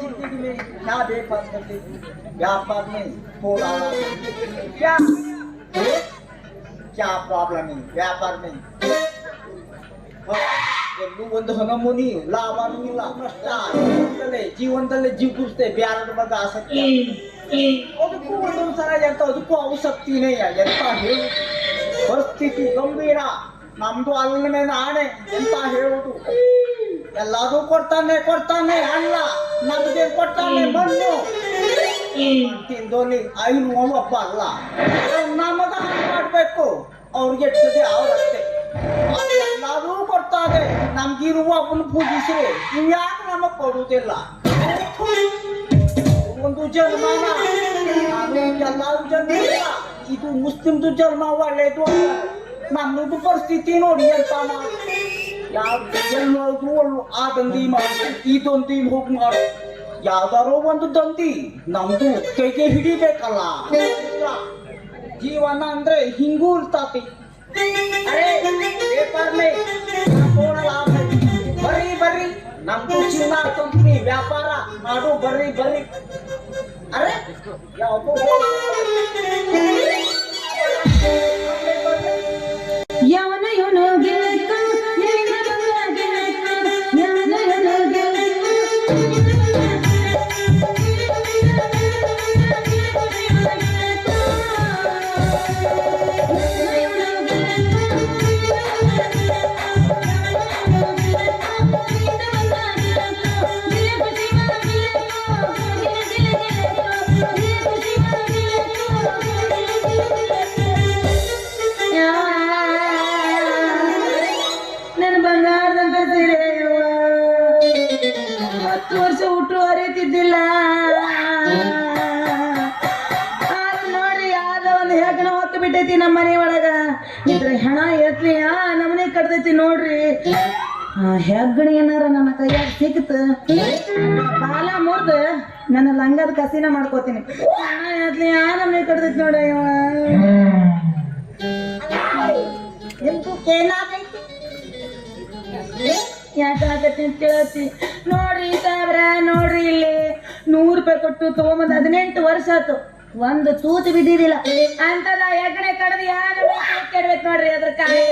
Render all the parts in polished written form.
जिंदगी में क्या बेकार करते व्यापार में थोड़ा क्या क्या प्रॉब्लम है व्यापार में ಎಲ್ಲೂ ಒಂದು ಹನಮುನಿ ಲಾಭನೂ ಇಲ್ಲ ನಷ್ಟ ಜೀವನದಲ್ಲೇ ಜೀವ ಕುಡಿಸ್ತೇ ಬ್ಯಾರದ ಬಗ್ಗೆ ಆಸಕ್ತಿ ಅದಕ್ಕೂ ಒಂದೊಂದ್ಸಲ ಎಂತ ಅದಕ್ಕೂ ಅವಸಕ್ತಿನೇ ಎಂತ ಹೇಳು ಪರಿಸ್ಥಿತಿ ಗಂಭೀರ ನಮ್ದು ಅಲ್ಲಿನ ಮೇಲೆ ಆಣೆ ಎಂತ ಹೇಳುದು ಎಲ್ಲಾದ್ರೂ ಕೊಡ್ತಾನೆ ಅಲ್ಲ ನಮ್ಗೆ ಕೊಡ್ತಾನೆ ಮಣ್ಣು ತಿಂದೋನಿ ಐನು ಒಬ್ಬ ಅಲ್ಲ ನಮಗ ಮಾಡ್ಬೇಕು ಅವ್ರಿಗೆ ಎಟ್ಟದೆ ಅವ್ರಷ್ಟೇ ಎಲ್ಲಾದ್ರೂ ಕೊಡ್ತಾರೆ ನಮ್ಗಿರುವ ಒಬ್ಬನ ಪೂಜಿಸಿ ಇವ್ಯಾಕೆ ನಮಗ್ ಕೊಡುವುದಿಲ್ಲ ಒಂದು ಜನ್ಮಾನ ಎಲ್ಲಾರು ಜನ್ಮ ಇದು ಮುಸ್ಲಿಮ್ದು ಜನ್ಮ ಒಳ್ಳೇದು ನಮ್ಮದು ಪರಿಸ್ಥಿತಿ ನೋಡಿ ಅಂತ ಯಾವ ಎಲ್ಲೋದ್ರು ಆ ದಂಧಿ ಮಾಡು ಈ ದಂಧಿ ಹೋಗಿ ಮಾಡು ಯಾವ್ದಾರೋ ಒಂದು ದಂಧಿ ನಮ್ದು ಕೈಗೆ ಹಿಡಿಬೇಕಲ್ಲ ಜೀವನ ಅಂದ್ರೆ ಹಿಂಗೂ ಇರ್ತಾತಿ ಅರೆ ಪೇಪರ್ ಮೇ ಥೋಡಾ ಲಾಭ ಬರ್ರಿ ನಮ್ದು ಚಿನ್ನ ಕಂಪನಿ ವ್ಯಾಪಾರ ಮಾಡು ಬರ್ರಿ ಅರೆ ಯಾವ್ದು ಯಾವನ ಇವನು ಬಿಟ್ಟೈತಿ ನಮ್ಮ ಮನೆ ಒಳಗ ಇದ್ರ ಹೆಣ ಎತ್ಲಿಯ ನಮ್ಮನೆ ಕಡ್ದೈತಿ ನೋಡ್ರಿ ಹೆಗ್ಗಣ ಏನಾರ ನನ್ನ ಕೈಯಾಗ ಸಿಕ್ತ ಕಾಲ ಮುರ್ದ ನನ್ನ ಲಂಗದ ಕಸಿನ ಮಾಡ್ಕೋತೀನಿ ಹೆಣ ಎತ್ಲಿಯ ನಮ್ಮನೆ ಕಡ್ದೈತಿ ನೋಡ ಯಾಕಾಗತ್ತೆ ಅಂತ ಕೇಳತ್ತಿ ನೋಡ್ರಿ ಸಾಬ್ರ ನೋಡ್ರಿ ಇಲ್ಲಿ 100 ರೂಪಾಯಿ ಕೊಟ್ಟು ತಗೊಂಬಂದ್ 18 ವರ್ಷ ಆತು ಒಂದು ತೂತು ಬಿದ್ದಿದ್ದಿಲ್ಲ ಅಂತದ ಹೆಗ್ಗಣೆ ಕಡ್ದು ಯಾರು ಕೆಡ್ಬೇಕು ನೋಡ್ರಿ ಅದ್ರ ಕಾಯಿ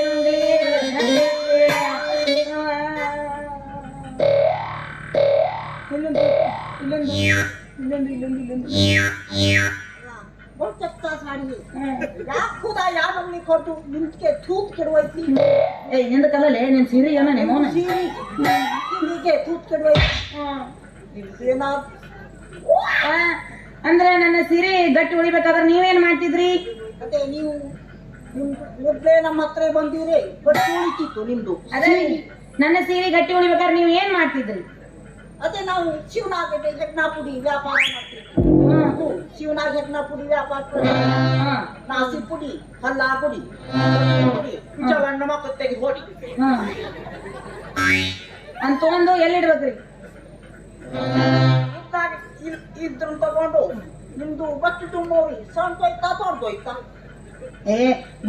ನಿಂದ ಕಲ್ಲೇ ನಿನ್ ಸೀರೆ ಏನ ನಿಮ್ಮವನ ಅಂದ್ರೆ ನನ್ನ ಸೀರೆ ಗಟ್ಟಿ ಉಳಿಬೇಕಾದ್ರೆ ನೀವೇನ್ ಮಾಡ್ತಿದ್ರಿ ಅದೇ ನೀವು ಮೊದ್ಲೇ ನಮ್ಮ ಹತ್ರ ಬಂದಿರಿ ಗಟ್ಟಿ ಉಳಿತಿತ್ತು ನಿಮ್ದು ಅದೇ ನನ್ನ ಸೀರೆ ಗಟ್ಟಿ ಉಳಿಬೇಕಾದ್ರೆ ನೀವ್ ಏನ್ ಮಾಡ್ತಿದ್ರಿ ಅದೇ ನಾವು ಶಿವನಾಗ ಹೆಗ್ನಾ ಪುಡಿ ವ್ಯಾಪಾರ ಮಾಡ್ತಿದ್ವಿ ಶಿವನಾಗ ಹೆಗ್ನಾ ಪುಡಿ ವ್ಯಾಪಾರ ನಾಸಿ ಪುಡಿ ಹಲ್ಲಾ ಪುಡಿ ಚವಣ್ಣ ಮಕ್ಕ ತೆಗಿ ಹೊಡಿ ಅಂತ ತಗೊಂಡು ಎಲ್ಲಿಡ್ಬೇಕ್ರಿ ಇದ್ರ ತಗೊಂಡು ನಿಮ್ದು ಬಟ್ಟೆ ತುಂಬೋರಿ ಸಣ್ಣ ದೊಡ್ಡೋಯ್ತಾ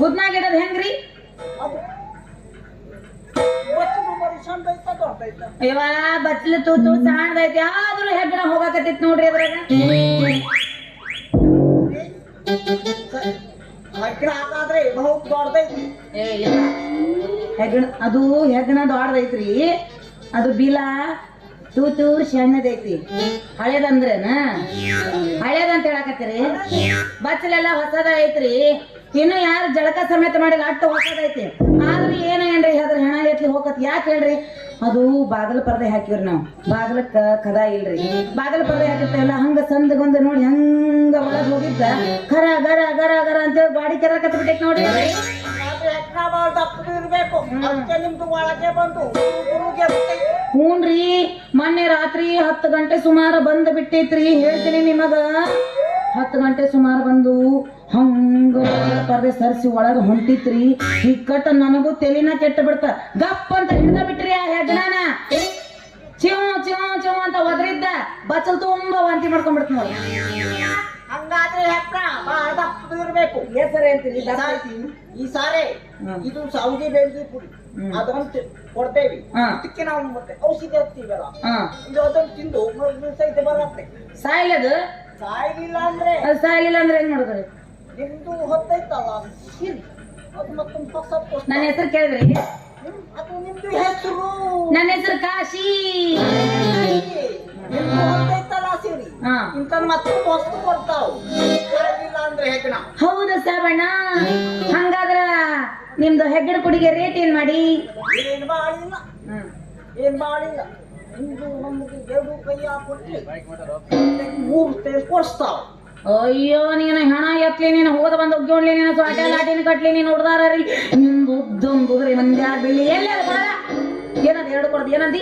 ಗುದ್ನಾಗ ಇಡೋದು ಹೆಂಗ್ರಿ ಬಟ್ಟೆ ತುಂಬೋರಿ ಸಣ್ಣ ದೊಡ್ಡೋಯ್ತಾ ಅಯ್ಯವಾ ಬಚ್ಚಲು ತೂತು ಸಣ್ಣದೈತಿ ಆದ್ರೂ ಹೆಗ್ಗಣ ಹೋಗಾಕತ್ತೈತಿ ನೋಡ್ರಿ ಅದ್ರಾಗ ಹೆಗ್ಗಣ ಹಾಕಾದ್ರೆ ಬಹು ದೊಡ್ಡದೈತಿ ಹೆಗ್ಗಣ ಅದು ಹೆಗ್ಗಣ ದೊಡ್ಡದೈತ್ರಿ ಅದು ಬಿಲ ತೂತು ಸಣ್ಣದೈತಿ ಹಳೇದಂದ್ರೇನ ಹಳೇದಂತ ಹೇಳಕತ್ತೀರಿ ಬಚ್ಚಲೆಲ್ಲ ಹೊಸದ ಐತ್ರಿ ಇನ್ನು ಯಾರು ಜಳಕ ಸಮೇತ ಮಾಡಿಲ್ಲ ಅಟ್ಟು ಹೊಸದೈತಿ ಆದ್ರೂ ಏನ್ರಿ ಅದ್ರ ಹೆಣ ಎತ್ಲಿ ಹೋಗತ್ ಯಾಕೆ ಹೇಳ್ರಿ ಅದು ಬಾಗಲ ಪರದೆ ಹಾಕಿವ್ರಿ ನಾವು ಬಾಗಲಕ್ಕ ಕದ ಇಲ್ರಿ ಬಾಗಲ ಪರದೆ ಹಾಕಿರ್ತೇವಲ್ಲ ಹಂಗ ಸಂದಗೊಂದು ನೋಡಿ ಹಂಗ ಒಳಗ್ ಹೋಗಿದ್ದ ಗರ ಗರ ಗರ ಗರ ಅಂತೇಳಿ ಗಾಡಿ ಕೆರಕತ್ ಬಿಟ್ಟೈತಿ ನೋಡ್ರಿ ಇರ್ಬೇಕು ಅದಕ್ಕೆ ನಿಮ್ದು ಒಳಗೆ ಬಂದು ಹೂನ್ರಿ ಮೊನ್ನೆ ರಾತ್ರಿ 10 ಗಂಟೆ ಸುಮಾರು ಬಂದು ಬಿಟ್ಟೈತ್ರಿ ಹೇಳ್ತೀನಿ ನಿಮಗ 10 ಗಂಟೆ ಸುಮಾರು ಬಂದು ಹಂಗ ಪರ್ದೆ ಸರಿಸಿ ಒಳಗ ಹೊಂಟಿತ್ರಿ ಇಕ್ಕಟ್ಟ ನನಗೂ ತೆಲಿನ ಕೆಟ್ಟ ಬಿಡ್ತ ಗಪ್ ಅಂತ ಹಿಡ್ದ ಬಿಟ್ರಿ ಆ ಹೆಗ್ಗಣನ ಚಿವ್ ಚಿವ್ ಚಿವ್ ಅಂತ ಒದರಿದ್ದ ಬಚ್ಚಲ್ ತುಂಬಾ ವಾಂತಿ ಮಾಡ್ಕೊಂಡ್ಬಿಡ್ತ ನೋಡಿ ಹಂಗಾದ್ರೆ ಬಹಳ ದಪ್ಪದು ಇರ್ಬೇಕು ಹೆಸರೇ ಅಂತೀರಿ ಈ ಸಾರೆ ಇದು ಸಾವಿಗೆ ಬೆಳ್ದಿ ಪುಡಿ ಅದನ್ನ ಕೊಡ್ತೇವೆ. ಹಾ. ಅದಕ್ಕೆ ನಾವು ಮತ್ತೆ ಔಷಧಿ ಹಚ್ತೀವಲ್ಲ, ಹಾ ಇದು ಅದನ್ನ ತಿಂದು ಸಹಿತ ಬರತ್ತೆ. ಸಾಯ್ಲದು ಸಾಯ್ಲಿಲ್ಲ ಅಂದ್ರೆ ಅದು ಸಾಯ್ಲಿಲ್ಲ ಅಂದ್ರೆ ಏನ್ ಮಾಡಿದ್ರಿ? ನಿಮ್ದು ಹೊತ್ತೈತಲ್ಲ ಸಿರಿ, ಅದು ಮತ್ತೊಂದು ಹೊಸ ನನ್ನ ಹೆಸರು ಕೇಳಿದ್ರಿ? ಅದು ನಿಮ್ದು ಹೆಸರು. ನನ್ನ ಹೆಸರು ಕಾಶಿ. ನಿಮ್ದು ಹೊತ್ತೈತಲ್ಲ ಸಿರಿ, ಹಾ. ಇಂತ ಮತ್ತೊಂದು ವಸ್ತು ಕೊಡ್ತಾವ್. ಸಾಯ್ಲಿಲ್ಲ ಅಂದ್ರೆ ಹೆಗ್ಣ. ಹೌದು ಸಾಬಣ್ಣ. ಹಂಗಾದ್ರ ನಿಮ್ದು ಹೆಗ್ಗಡ ಕುಡಿಗೆ ರೇಟ್ ಏನ್ ಮಾಡಿ? ಏನ್ ಮಾಡಿಲ್ಲ, ಏನ್ ಮಾಡಿಲ್ಲ. ನಿಮ್ದು ನಮ್ಗೆ 2 ಕೈ ಹಾಕೊಟ್ರಿ 3 ತೇಲ್ ಕೊಡ್ಸ್ತಾವ್. ಅಯ್ಯೋ ನೀನು ಹಣ ಎತ್ಲಿ, ನೀನು ಹೋದ ಬಂದು ಒಗ್ಗಿ ನೀನು ಸ್ವಾಟ ಲಾಟಿನ ಕಟ್ಲಿ, ನೀನು ಹುಡ್ದಾರಿ ನಿಮ್ದು ಉದ್ದೊಂದುಗ್ರಿ ಮಂದ್ಯಾ ಬೆಳ್ಳಿ ಎಲ್ಲ ಬಾಳ ಏನದ 2 ಕೊಡ್ದು ಏನಂದಿ?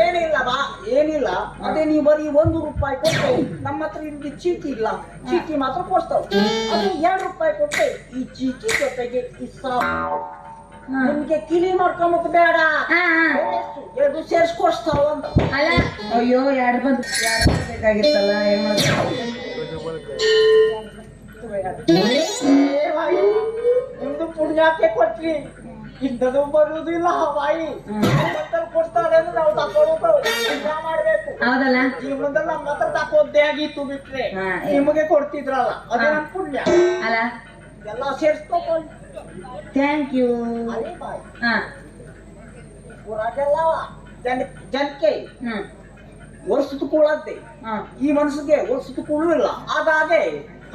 ಏನಿಲ್ಲ ಬಾ, ಏನಿಲ್ಲ. ಅದೇ ನೀವು ಬರೀ 1 ರೂಪಾಯಿ ಕೊಡ್ತೇವೆ. ನಮ್ಮ ಹತ್ರ ಇಲ್ಲಿ ಚೀಟಿ ಇಲ್ಲ, ಚೀಟಿ ಮಾತ್ರ ಕೊಡ್ತಾವ್. ಅದು 2 ರೂಪಾಯಿ ಕೊಟ್ಟೆ. ಈ ಚೀಟಿ ಜೊತೆಗೆ ಈ ಸಾಬ್ ನಿಮ್ಗೆ ಕಿಲಿ ಮಾಡ್ಕೊಂಬಕ್ ಬೇಡ, ಎರಡು ಸೇರ್ಸ್ ಕೊಡ್ಸ್ತಾವ ಅಂತ. ಅಲ್ಲ ಅಯ್ಯೋ 2 ಬಂದು ಬೇಕಾಗಿತ್ತಲ್ಲ, ಏನ್ ನಿಮ್ದು ಪುಣ್ಯಕ್ಕೆ ಕೊಟ್ರಿ, ಇಂಥದ್ದು ಬರುವುದಿಲ್ಲ ಬಾಯಿ. ಕೊಡ್ತಾರೆ ಅಂದ್ರೆ ನಾವು ತಕೊಳ್ಳೋದು ಮಾಡ್ಬೇಕು. ಹೌದಲ್ಲ? ಜೀವನದಲ್ಲಿ ನಮ್ಮ ಹತ್ರ ತಕೋದ್ದೇ ಆಗಿತ್ತು, ಬಿಟ್ರೆ ನಿಮಗೆ ಕೊಡ್ತಿದ್ರಲ್ಲ, ಅದೇ ನಮ್ ಪುಣ್ಯ ಅಲ್ಲ. ಎಲ್ಲ ಸೇರ್ಸ್ಕೊಂಡು ಥ್ಯಾಂಕ್ ಯು. ಅದೇ ಬಾಯಿ ಹಾ ಊರಾಗೆಲ್ಲ ಜನಕ್ಕೆ ಹ್ಮ್ ವರ್ಷದ ಕೂಳದ್ದೆ. ಈ ಮನಸ್ಸಿಗೆ ವರ್ಷದ ಕೂಳು ಇಲ್ಲ, ಹಾಗಾಗಿ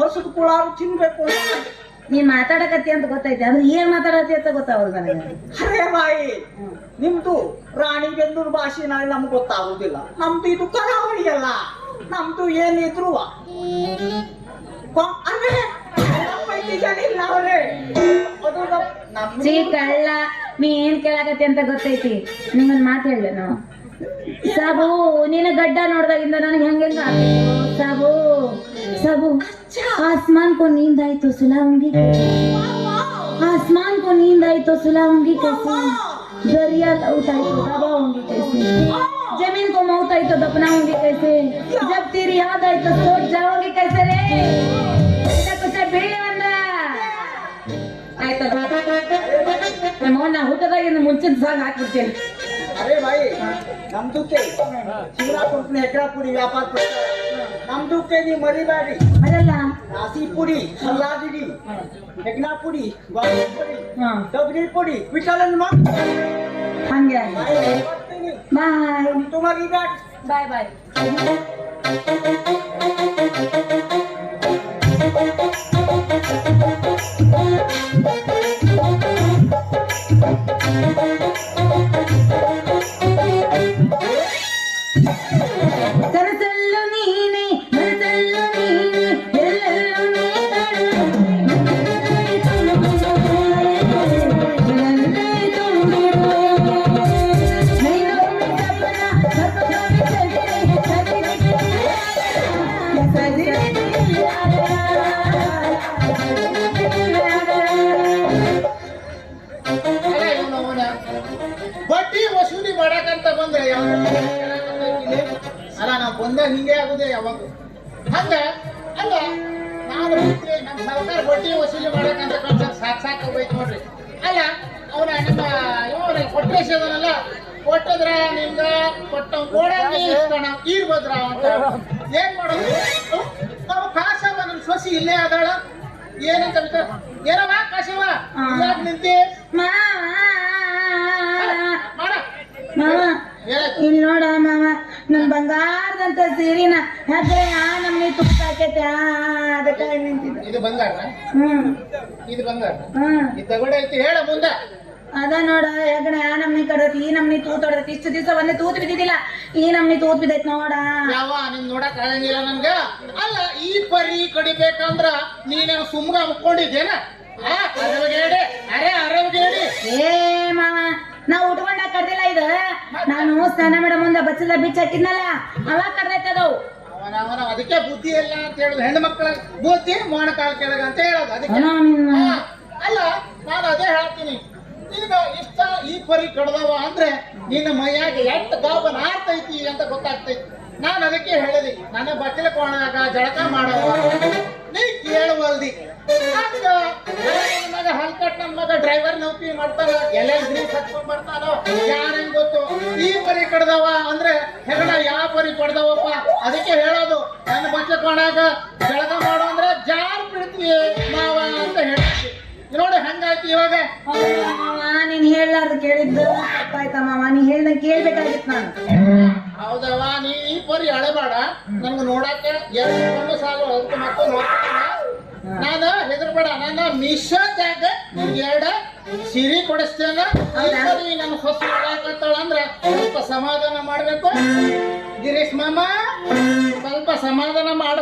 ವರ್ಷದ ಕೂಳಾರು ತಿನ್ಬೇಕು. ನೀ ಮಾತಾಡಕತ್ತಿ ಅಂತ ಗೊತ್ತೈತೆ, ಅಂದ್ರೆ ಏನ್ ಮಾತಾಡತ್ತಿ ಅಂತ ಗೊತ್ತಾಗೋದು ನನಗೆ. ಅರೇ ಬಾಯಿ, ನಿಮ್ದು ರಾಣಿ ಬೆಂದೂರು ಭಾಷೆ ನಾಳೆ ನಮ್ಗೆ ಗೊತ್ತಾಗುದಿಲ್ಲ. ನಮ್ದು ಇದು ಕರಾವಳಿ ಅಲ್ಲ, ನಮ್ದು ಏನಿದ್ರು ಚೀ ಕಳ್ಳ, ನೀ ಏನ್ ಕೇಳಾಕತ್ತಿ ಅಂತ ಗೊತ್ತೈತಿ. ನಿಮ್ಮನ್ ಮಾತು ಹೇಳ ನಾವು ಸಾಬು, ನೀನು ಗಡ್ಡ ನೋಡ್ದಾಗಿಂದ ನನಗೆ ಹೆಂಗೆಂಗ ಸಾಬು ಸಾಬು. आसमान को नींद आई तो सुलाऊंगी, आसमान को नींद आई तो सुलाऊंगी कैसे, दरिया लौट आई तो दबाऊंगी कैसे, जमीन को मौत आई तो दफनाऊंगी कैसे, जब तेरी याद आई तो सोच जाऊंगी कैसे रे. कुछ ಬೇಡ ಅಂದ ಆಯ್ತಲ್ಲ. ನಮ್ಮನ್ನ ಹುಟ್ಟದಾಗಿಂದ ಮುಂಚಿನ ಸಾಂಗ್ ಹಾಕ್ಬಿಡ್ತೇನೆ. ಅರೇ ಬಾಯಿ, ನಮ್ದುಕ್ಕೆ ಶಿವರಾಪುರ ಹೆಗ್ರಾಪುರಿ ವ್ಯಾಪಾರ ನಮ್ದುಕ್ಕೆ ನೀವು ಮರಿಬೇಡಿ. ಅದಲ್ಲ ರಾಸಿ ಪುಡಿ, ಸಲ್ಲಾದಿಡಿ, ಹೆಗ್ನಾ ಪುಡಿ, ಗೋಧಿ ಪುಡಿ, ತೊಗರಿ ಪುಡಿ, ವಿಠಲನ್ ಹಂಗೆ. ಬಾಯ್ ತುಮರಿ ಬ್ಯಾಟ್. ಬಾಯ್ ಬಾಯ್. ಕನಸಲ್ಲು ನೀನೆ, ಮನಸಲ್ಲು ನೀನೆ, ಎಲ್ಲೆಲ್ಲೂ ಬಡ್ಡಿ ವಸೂಲಿ ಮಾಡಕಂತ ಬಂದ್ರೆ ಅಲ್ಲ, ನಾವು ಬಂದಾಗ ಹಿಂಗೆ ಆಗುದೇ ಯಾವಾಗ ಹಂಗ ಅಲ್ಲ. ನಾನು ನಮ್ಮ ಸರ್ಕಾರ ಬಡ್ಡಿ ವಸೂಲಿ ಮಾಡಕಂತ ಕಳ್ಸ ಸಾಕು ಹೋಯ್ತು ನೋಡ್ರಿ. ಅಲ್ಲ ಅವನ ನಿಮ್ಮ ಇವನ ಕೊಟ್ಟೇಶದನಲ್ಲ, ಕೊಟ್ಟದ್ರ ನಿಮ್ಗ ಕೊಟ್ಟ ಕೊಡಂಗೆ ಇಸ್ಕೋಣ ಈರ್ ಬದ್ರ ಅಂತ ಏನ್ ಮಾಡೋದು? ನಾವು ಕಾಸವ ನನ್ನ ಸೊಸಿ ಇಲ್ಲೇ ಆದಾಳ, ಏನಂತ ಏನವ ಕಾಶವ ಯಾಕೆ ನಿಂತಿ ಇಲ್ಲಿ ನೋಡ ಮಾಮ, ನನ್ ಬಂಗಾರದಂತ ಸೀರಿನ ಹೆದ್ರೆ ನಮ್ನಿ ತುಪ್ಪ ಹಾಕೈತೆ, ಅದಕ್ಕಾಗಿ ನಿಂತಿದ್ದ. ಇದು ಬಂಗಾರ, ಇದು ಬಂಗಾರ, ಇದು ತಗೊಂಡೈತಿ ಹೇಳ ಮುಂದೆ. ಅದ ನೋಡ ಹೆಗಣ ನಮ್ನಿ ಕಡತಿ, ಈ ನಮ್ನಿ ತೂತ್ ಹೊಡತಿ. ಇಷ್ಟು ದಿವಸ ಒಂದೇ ತೂತ್ ಬಿದ್ದಿದ್ದಿಲ್ಲ, ಈ ನಮ್ನಿ ತೂತ್ ಬಿದ್ದೈತಿ ನೋಡ. ಯಾವ ನಿನ್ ನೋಡಕ್ ಆಗಂಗಿಲ್ಲ ನನ್ಗ. ಅಲ್ಲ ಈ ಪರಿ ಕಡಿಬೇಕಂದ್ರ ನೀನೇನು ಸುಮ್ಗ ಮುಕ್ಕೊಂಡಿದ್ದೇನ? ಅರವಗೇಡಿ, ಅರೆ ಅರವಗೇಡಿ. ಏ ಮಾವ, ನಾವು ಉಟ್ಕೊಂಡಾಗ ಕರ್ದಿಲ್ಲ ಇದು. ನಾನು ಸ್ನಾನ ಮಾಡೋ ಮುಂದೆ ಬಚ್ಚಲ ಬಿಚ್ಚ ಹಾಕಿದ್ನಲ್ಲ, ಅವಾಗ ಕರ್ದೈತದವು. ಅವನ ಅದಕ್ಕೆ ಬುದ್ಧಿ ಇಲ್ಲ ಅಂತ ಹೇಳುದು. ಹೆಣ್ಣು ಮಕ್ಕಳ ಬುದ್ಧಿ ಮೊಣಕಾಲ ಕೆಳಗ ಅಂತ ಹೇಳೋದು ಅದಕ್ಕೆ. ಅಲ್ಲ ನಾನು ಅದೇ ಹೇಳ್ತೀನಿ, ಈಗ ಇಷ್ಟ ಈ ಪರಿ ಕಡ್ದವ ಅಂದ್ರೆ ನಿನ್ನ ಮೈಯಾಗ ಎಷ್ಟು ಗಾಬನ್ ಆರ್ತೈತಿ ಅಂತ ಗೊತ್ತಾಗ್ತೈತಿ. ನಾನು ಅದಕ್ಕೆ ಹೇಳಿದೆ, ನನ್ನ ಬಚ್ಚಲ ಕೋಣಾಗ ಜಳಕ ಮಾಡವ ನೀ ಹೇಳುವಲ್ದಿ ಹಂಗ ನನ್ ಮಗ ಹಲ್ಕಟ್ ನನ್ ಮಗ ಡ್ರೈವರ್ ನೌಕರಿ ಮಾಡ್ತಾನ ಎಲ್ಲೆಲ್ ಗ್ರೀಸ್ ಹಚ್ಕೊಂಡ್ ಬರ್ತಾನೋ ಯಾರಂಗ್ ಗೊತ್ತು ಈ ಪರಿ ಕಡ್ದವ ಅಂದ್ರೆ ಹೆಗಣ ಯಾವ ಪರಿ ಕೊಡ್ದವಪ್ಪ ಅದಕ್ಕೆ ಹೇಳೋದು ನನ್ನ ಬಚ್ಚಕೊಂಡಾಗ ಜಳಕ ಮಾಡೋ ಅಂದ್ರೆ ಜಾರ್ ಬಿಡ್ತೀವಿ ಮಾವ ಅಂತ ಹೇಳ್ತೀವಿ ನೋಡಿ ಹಂಗಾಯ್ತು ಇವಾಗ ನೀನ್ ಹೇಳಾರ್ದು ಕೇಳಿದ್ದು ತಪ್ಪಾಯ್ತ ಮಾವ ನೀ ಹೇಳ್ದಂಗೆ ಕೇಳ್ಬೇಕಾಗಿತ್ತು ನಾನು ಹೌದವ ನೀ ಈ ಪರಿ ಅಳಬೇಡ ನನ್ಗ ನೋಡಕ್ಕೆ ಎರಡು ಕಣ್ಣು ಸಾಲು ಅದಕ್ಕೆ ಮಕ್ಕಳು ನೋಡ್ತಾನ ನಾನು ಹೆದರ್ಬೇಡ ನನ್ನ ಮಿಶೋದಾಗ ಎರಡು ಸಿರಿ ಕೊಡಿಸ್ತೇನ ಈ ಪರಿ ನನ್ನ ಹೊಸ ಹೇಳಕತ್ತಾಳ ಅಂದ್ರ ಸ್ವಲ್ಪ ಸಮಾಧಾನ ಮಾಡ್ಬೇಕು ಗಿರೀಶ್ ಮಾಮ ಸ್ವಲ್ಪ ಸಮಾಧಾನ ಮಾಡ